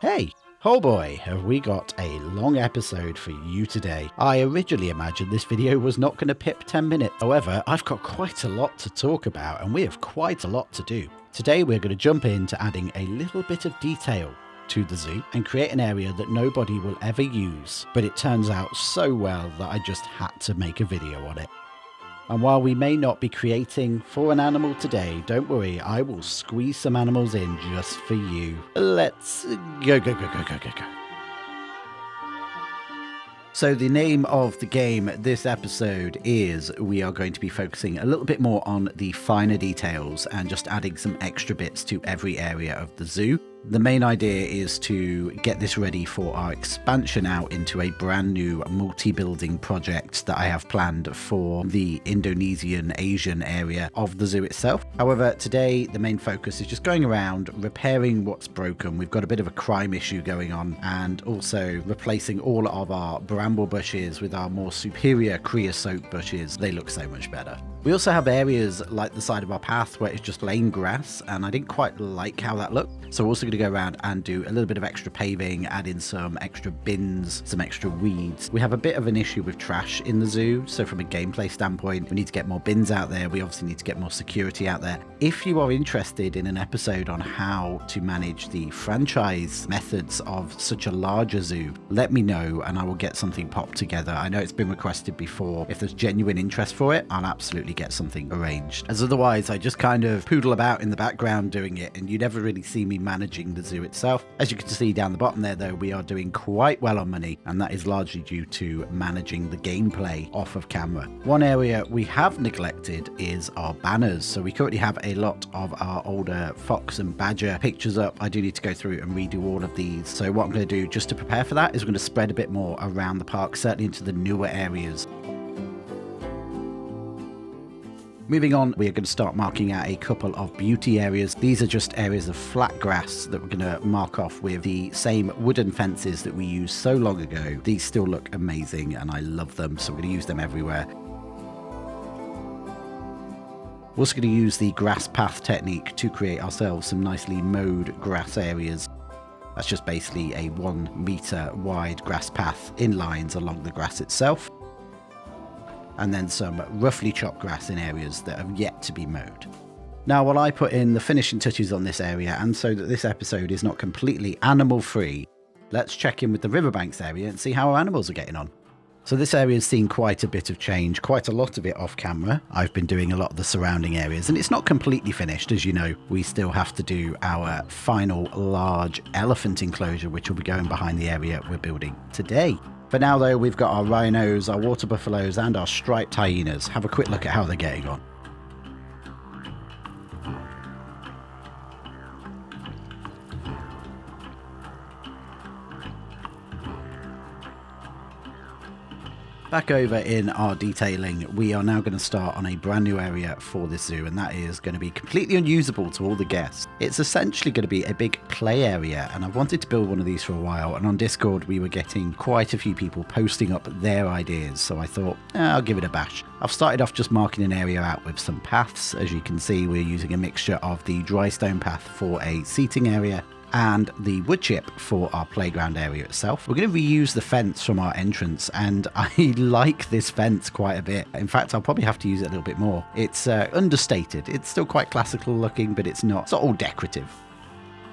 Hey, oh boy, have we got a long episode for you today. I originally imagined this video was not going to pip 10 minutes. However, I've got quite a lot to talk about and we have quite a lot to do. Today we're going to jump into adding a little bit of detail to the zoo and create an area that nobody will ever use, but it turns out so well that I just had to make a video on it. And while we may not be creating for an animal today, don't worry, I will squeeze some animals in just for you. Let's go. So the name of the game this episode is we are going to be focusing a little bit more on the finer details and just adding some extra bits to every area of the zoo. The main idea is to get this ready for our expansion out into a brand new multi-building project that I have planned for the Indonesian Asian area of the zoo itself. However, today the main focus is just going around repairing what's broken. We've got a bit of a crime issue going on, and also replacing all of our bramble bushes with our more superior creosote bushes. They look so much better. We also have areas like the side of our path where it's just plain grass, and I didn't quite like how that looked. So we're also going to go around and do a little bit of extra paving, add in some extra bins, some extra weeds. We have a bit of an issue with trash in the zoo, so from a gameplay standpoint, we need to get more bins out there. We obviously need to get more security out there. If you are interested in an episode on how to manage the franchise methods of such a larger zoo, let me know and I will get something popped together. I know it's been requested before. If there's genuine interest for it, I'll absolutely get something arranged. As otherwise, I just kind of poodle about in the background doing it, and you never really see me managing the zoo itself. As you can see down the bottom there, though, we are doing quite well on money, and that is largely due to managing the gameplay off of camera. One area we have neglected is our banners. So we currently have a lot of our older fox and badger pictures up. I do need to go through and redo all of these. So what I'm going to do just to prepare for that is we're going to spread a bit more around the park, certainly into the newer areas. Moving on, we are going to start marking out a couple of beauty areas. These are just areas of flat grass that we're going to mark off with the same wooden fences that we used so long ago. These still look amazing and I love them, so we're going to use them everywhere. We're also going to use the grass path technique to create ourselves some nicely mowed grass areas. That's just basically a 1 meter wide grass path in lines along the grass itself, and then some roughly chopped grass in areas that have yet to be mowed. Now, while I put in the finishing touches on this area, and so that this episode is not completely animal free, let's check in with the riverbanks area and see how our animals are getting on. So this area has seen quite a bit of change, quite a lot of it off camera. I've been doing a lot of the surrounding areas, and it's not completely finished. As you know, we still have to do our final large elephant enclosure, which will be going behind the area we're building today. For now, though, we've got our rhinos, our water buffaloes, and our striped hyenas. Have a quick look at how they're getting on. Back over in our detailing, we are now going to start on a brand new area for this zoo, and that is going to be completely unusable to all the guests. It's essentially going to be a big play area, and I've wanted to build one of these for a while, and on Discord we were getting quite a few people posting up their ideas, so I thought, I'll give it a bash. I've started off just marking an area out with some paths. As you can see, we're using a mixture of the dry stone path for a seating area and the wood chip for our playground area itself. We're going to reuse the fence from our entrance, and I like this fence quite a bit. In fact, I'll probably have to use it a little bit more. It's understated. It's still quite classical looking, but it's not all decorative.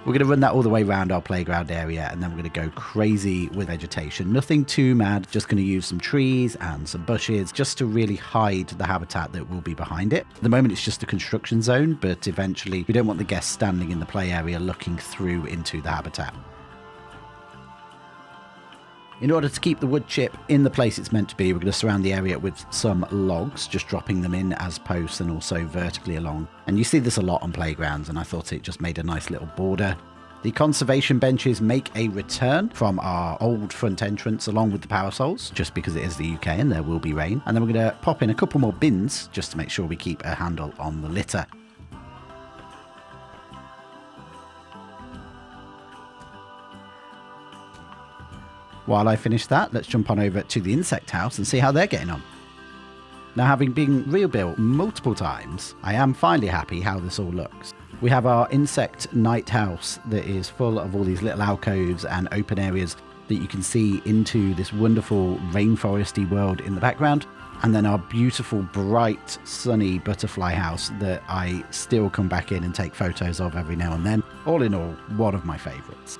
We're going to run that all the way around our playground area, and then we're going to go crazy with vegetation. Nothing too mad, just going to use some trees and some bushes just to really hide the habitat that will be behind it. At the moment it's just a construction zone, but eventually we don't want the guests standing in the play area looking through into the habitat. In order to keep the wood chip in the place it's meant to be, we're going to surround the area with some logs, just dropping them in as posts and also vertically along. And you see this a lot on playgrounds, and I thought it just made a nice little border. The conservation benches make a return from our old front entrance along with the parasols, just because it is the UK and there will be rain. And then we're going to pop in a couple more bins just to make sure we keep a handle on the litter. While I finish that, let's jump on over to the insect house and see how they're getting on. Now, having been rebuilt multiple times, I am finally happy how this all looks. We have our insect night house that is full of all these little alcoves and open areas that you can see into this wonderful rainforesty world in the background. And then our beautiful, bright, sunny butterfly house that I still come back in and take photos of every now and then. All in all, one of my favourites.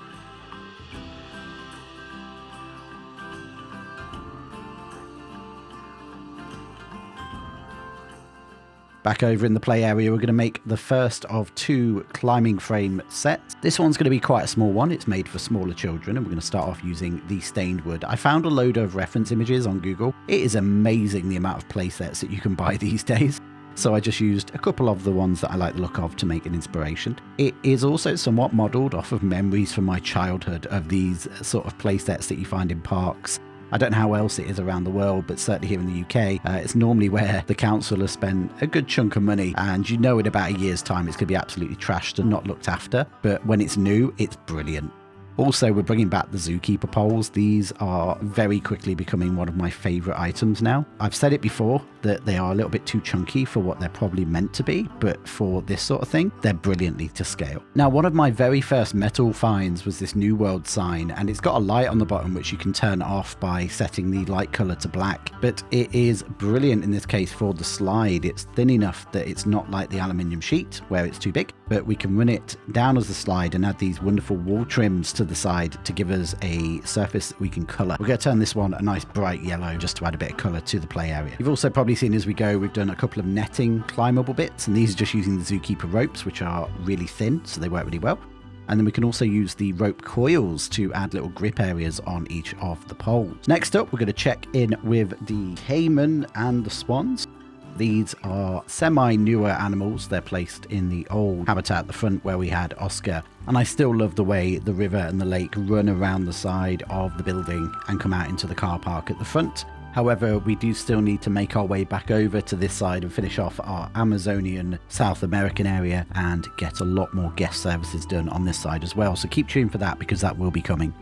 Back over in the play area, we're going to make the first of 2 climbing frame sets. This one's going to be quite a small one. It's made for smaller children, and we're going to start off using the stained wood. I found a load of reference images on Google. It is amazing the amount of play sets that you can buy these days. So I just used a couple of the ones that I like the look of to make an inspiration. It is also somewhat modelled off of memories from my childhood of these sort of play sets that you find in parks. I don't know how else it is around the world, but certainly here in the UK, it's normally where the council has spent a good chunk of money, and you know in about a year's time it's going to be absolutely trashed and not looked after. But when it's new, it's brilliant. Also, we're bringing back the zookeeper poles. These are very quickly becoming one of my favourite items now. I've said it before that they are a little bit too chunky for what they're probably meant to be, but for this sort of thing, they're brilliantly to scale. Now, one of my very first metal finds was this New World sign, and it's got a light on the bottom which you can turn off by setting the light colour to black, but it is brilliant in this case for the slide. It's thin enough that it's not like the aluminium sheet where it's too big, but we can run it down as a slide and add these wonderful wall trims to the side to give us a surface that we can colour. We're going to turn this one a nice bright yellow just to add a bit of colour to the play area. You've also probably seen as we go, we've done a couple of netting climbable bits, and these are just using the zookeeper ropes, which are really thin, so they work really well. And then we can also use the rope coils to add little grip areas on each of the poles. Next up, we're going to check in with the caiman and the swans. These are semi-newer animals. They're placed in the old habitat at the front where we had Oscar. And I still love the way the river and the lake run around the side of the building and come out into the car park at the front. However, we do still need to make our way back over to this side and finish off our Amazonian South American area and get a lot more guest services done on this side as well. So keep tuned for that, because that will be coming.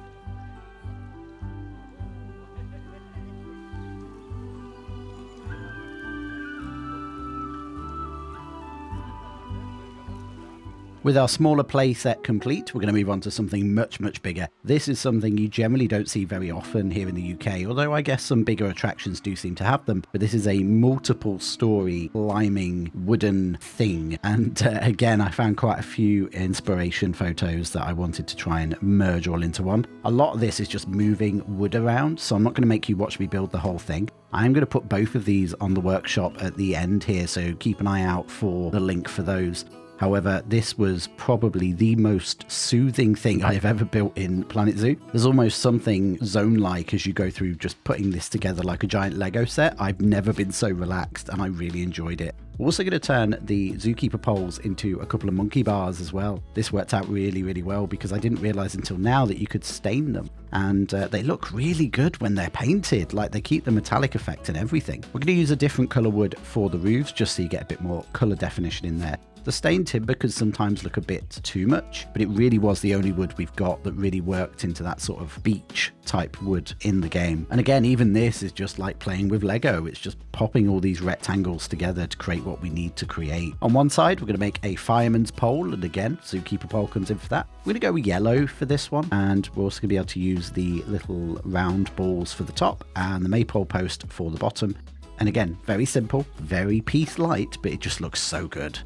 With our smaller play set complete, we're going to move on to something much, much bigger. This is something you generally don't see very often here in the UK, although I guess some bigger attractions do seem to have them. But this is a multiple story climbing wooden thing. And again, I found quite a few inspiration photos that I wanted to try and merge all into one. A lot of this is just moving wood around, so I'm not going to make you watch me build the whole thing. I'm going to put both of these on the workshop at the end here, so keep an eye out for the link for those. However, this was probably the most soothing thing I have ever built in Planet Zoo. There's almost something zone-like as you go through just putting this together like a giant Lego set. I've never been so relaxed, and I really enjoyed it. We're also going to turn the zookeeper poles into a couple of monkey bars as well. This worked out really, really well, because I didn't realize until now that you could stain them. And they look really good when they're painted. Like, they keep the metallic effect and everything. We're going to use a different color wood for the roofs, just so you get a bit more color definition in there. The stained timber could sometimes look a bit too much, but it really was the only wood we've got that really worked into that sort of beach type wood in the game. And again, even this is just like playing with Lego. It's just popping all these rectangles together to create what we need to create. On one side, we're going to make a fireman's pole, and again, zookeeper pole comes in for that. We're going to go with yellow for this one, and we're also going to be able to use the little round balls for the top and the maypole post for the bottom. And again, very simple, very piece light, but it just looks so good.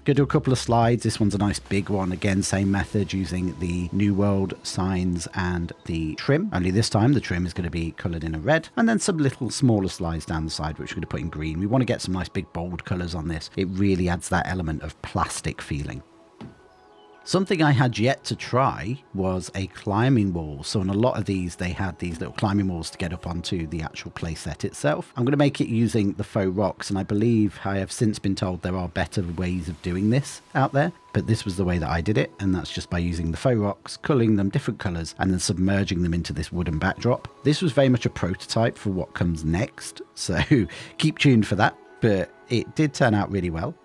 Go do a couple of slides. This one's a nice big one. Again, same method, using the New World signs and the trim. Only this time the trim is going to be coloured in a red. And then some little smaller slides down the side, which we're going to put in green. We want to get some nice big bold colours on this. It really adds that element of plastic feeling. Something I had yet to try was a climbing wall. So in a lot of these, they had these little climbing walls to get up onto the actual playset itself. I'm going to make it using the faux rocks, and I believe I have since been told there are better ways of doing this out there. But this was the way that I did it, and that's just by using the faux rocks, colouring them different colours, and then submerging them into this wooden backdrop. This was very much a prototype for what comes next, so keep tuned for that. But it did turn out really well.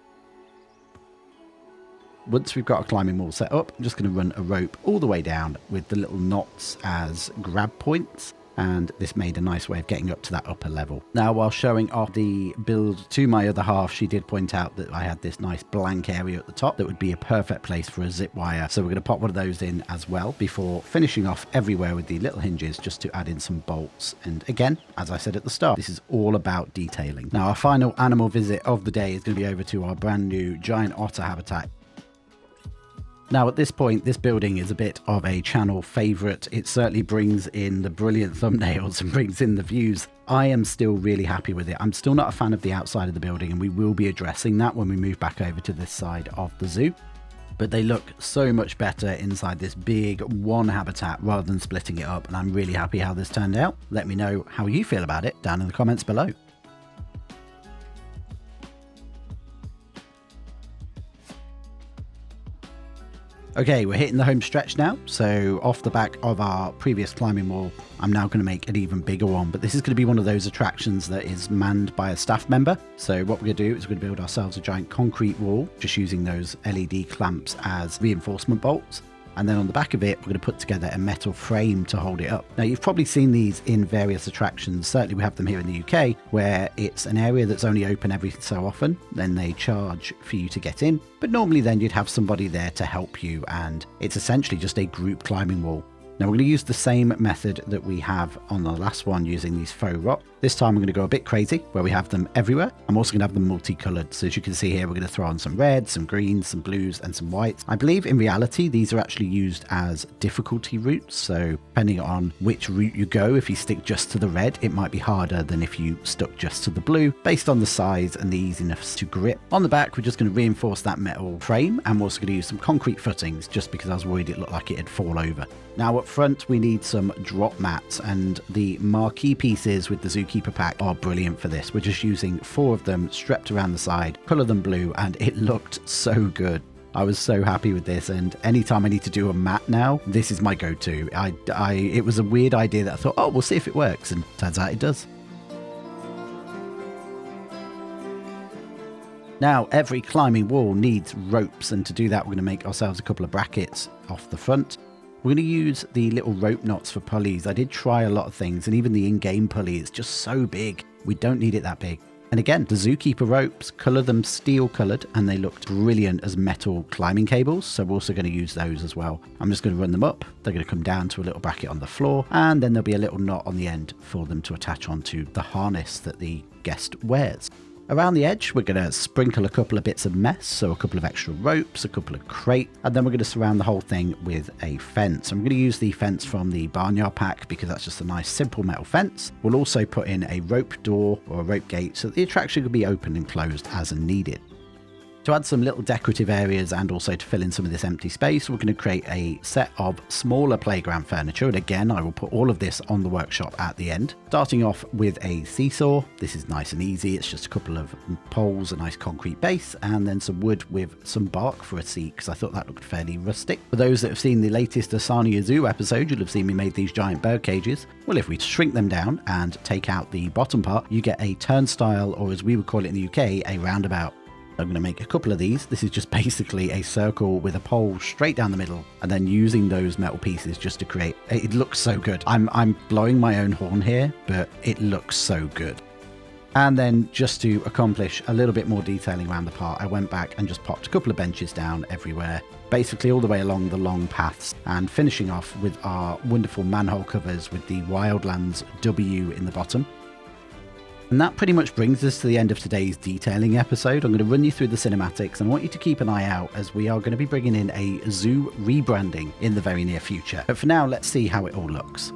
Once we've got a climbing wall set up, I'm just going to run a rope all the way down with the little knots as grab points. and this made a nice way of getting up to that upper level. Now, while showing off the build to my other half, she did point out that I had this nice blank area at the top that would be a perfect place for a zip wire. So we're going to pop one of those in as well before finishing off everywhere with the little hinges just to add in some bolts. And again, as I said at the start, this is all about detailing. Now, our final animal visit of the day is going to be over to our brand new giant otter habitat. Now, at this point, this building is a bit of a channel favourite. It certainly brings in the brilliant thumbnails and brings in the views. I am still really happy with it. I'm still not a fan of the outside of the building, and we will be addressing that when we move back over to this side of the zoo. But they look so much better inside this big one habitat rather than splitting it up, and I'm really happy how this turned out. Let me know how you feel about it down in the comments below. Okay, we're hitting the home stretch now, so off the back of our previous climbing wall, I'm now going to make an even bigger one, but this is going to be one of those attractions that is manned by a staff member. So what we're going to do is we're going to build ourselves a giant concrete wall, just using those LED clamps as reinforcement bolts. And then on the back of it, we're going to put together a metal frame to hold it up. Now, you've probably seen these in various attractions. Certainly we have them here in the UK, where it's an area that's only open every so often. Then they charge for you to get in. But normally then you'd have somebody there to help you, and it's essentially just a group climbing wall. Now, we're going to use the same method that we have on the last one using these faux rock. This time we're going to go a bit crazy where we have them everywhere. I'm also going to have them multicolored. So as you can see here, we're going to throw on some reds, some greens, some blues and some whites. I believe in reality, these are actually used as difficulty routes. So depending on which route you go, if you stick just to the red, it might be harder than if you stuck just to the blue based on the size and the easiness to grip. On the back, we're just going to reinforce that metal frame, and we're also going to use some concrete footings just because I was worried it looked like it'd fall over. Now up front, we need some drop mats, and the marquee pieces with the Zookeeper pack are brilliant for this. We're just using 4 of them strapped around the side, colour them blue, and it looked so good. I was so happy with this, and anytime I need to do a mat now, this is my go-to. It was a weird idea that I thought, oh, we'll see if it works, and turns out it does. Now, every climbing wall needs ropes, and to do that, we're going to make ourselves a couple of brackets off the front. We're going to use the little rope knots for pulleys. I did try a lot of things, and even the in-game pulley is just so big. We don't need it that big. And again, the Zookeeper ropes, colour them steel coloured, and they looked brilliant as metal climbing cables, so we're also going to use those as well. I'm just going to run them up. They're going to come down to a little bracket on the floor, and then there'll be a little knot on the end for them to attach onto the harness that the guest wears. Around the edge, we're going to sprinkle a couple of bits of mess, so a couple of extra ropes, a couple of crates, and then we're going to surround the whole thing with a fence. I'm going to use the fence from the Barnyard pack because that's just a nice simple metal fence. We'll also put in a rope door or a rope gate so that the attraction can be opened and closed as needed. To add some little decorative areas and also to fill in some of this empty space, we're going to create a set of smaller playground furniture. And again, I will put all of this on the workshop at the end. Starting off with a seesaw. This is nice and easy. It's just a couple of poles, a nice concrete base, and then some wood with some bark for a seat because I thought that looked fairly rustic. For those that have seen the latest Asania Zoo episode, you'll have seen me make these giant bird cages. Well, if we shrink them down and take out the bottom part, you get a turnstile, or as we would call it in the UK, a roundabout. I'm going to make a couple of these. This is just basically a circle with a pole straight down the middle, and then using those metal pieces just to create. It looks so good. I'm blowing my own horn here, but it looks so good. And then just to accomplish a little bit more detailing around the part, I went back and just popped a couple of benches down everywhere, basically all the way along the long paths, and finishing off with our wonderful manhole covers with the Wildlands W in the bottom. And that pretty much brings us to the end of today's detailing episode. I'm going to run you through the cinematics, and I want you to keep an eye out as we are going to be bringing in a zoo rebranding in the very near future. But for now, let's see how it all looks.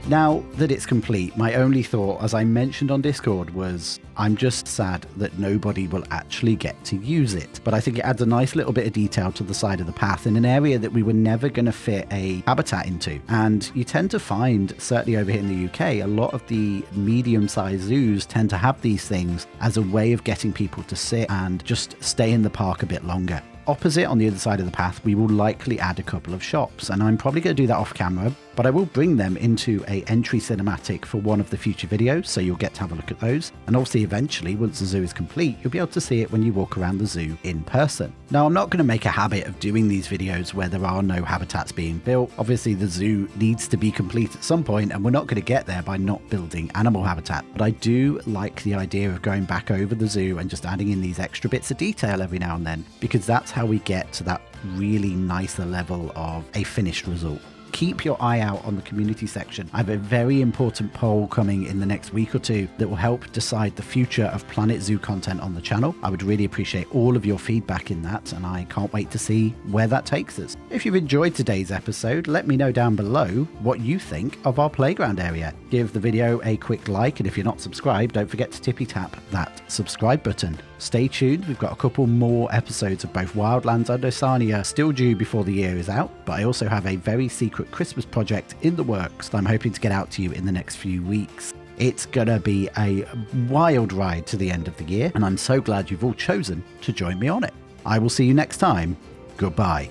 Now that it's complete, my only thought, as I mentioned on Discord, was I'm just sad that nobody will actually get to use it. But I think it adds a nice little bit of detail to the side of the path in an area that we were never going to fit a habitat into. And you tend to find, certainly over here in the UK, a lot of the medium-sized zoos tend to have these things as a way of getting people to sit and just stay in the park a bit longer. Opposite, on the other side of the path, we will likely add a couple of shops, and I'm probably going to do that off camera. but I will bring them into a entry cinematic for one of the future videos, so you'll get to have a look at those. And obviously eventually, once the zoo is complete, you'll be able to see it when you walk around the zoo in person. Now, I'm not going to make a habit of doing these videos where there are no habitats being built. Obviously the zoo needs to be complete at some point, and we're not going to get there by not building animal habitat. But I do like the idea of going back over the zoo and just adding in these extra bits of detail every now and then, because that's how we get to that really nicer level of a finished result. Keep your eye out on the community section. I have a very important poll coming in the next week or two that will help decide the future of Planet Zoo content on the channel. I would really appreciate all of your feedback in that, and I can't wait to see where that takes us. If you've enjoyed today's episode, let me know down below what you think of our playground area. Give the video a quick like, and if you're not subscribed, don't forget to tippy tap that subscribe button. Stay tuned, we've got a couple more episodes of both Wildlands and Oceania still due before the year is out, but I also have a very secret Christmas project in the works that I'm hoping to get out to you in the next few weeks. It's gonna be a wild ride to the end of the year, and I'm so glad you've all chosen to join me on it. I will see you next time. Goodbye.